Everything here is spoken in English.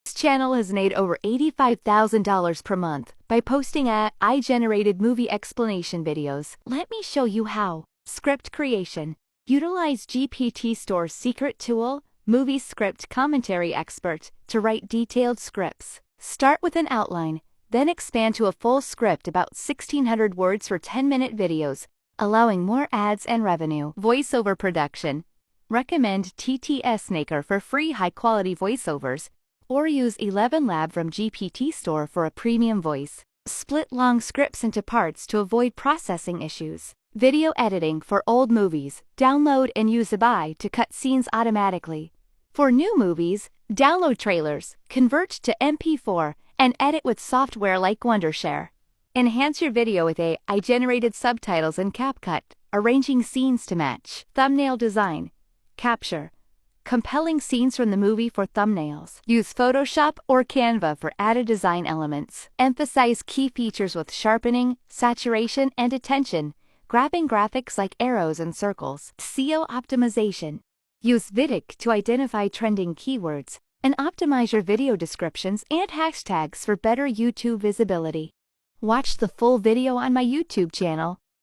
This channel has made over $85,000 per month by posting AI-generated movie explanation videos. Let me show you how. Script creation. Utilize GPT Store's secret tool, Movie Script Commentary Expert, to write detailed scripts. Start with an outline, then expand to a full script about 1,600 words for 10-minute videos, allowing more ads and revenue. Voiceover production. Recommend TTS Maker for free high-quality voiceovers, or use 11 Lab from GPT Store for a premium voice. Split long scripts into parts to avoid processing issues. Video editing for old movies. Download and use AI to cut scenes automatically. For new movies, download trailers, convert to MP4, and edit with software like Wondershare. Enhance your video with AI-generated subtitles in CapCut, arranging scenes to match. Thumbnail design. Capture compelling scenes from the movie for thumbnails. Use Photoshop or Canva for added design elements. Emphasize key features with sharpening, saturation, and attention, grabbing graphics like arrows and circles. SEO optimization. Use Vidic to identify trending keywords and optimize your video descriptions and hashtags for better YouTube visibility. Watch the full video on my YouTube channel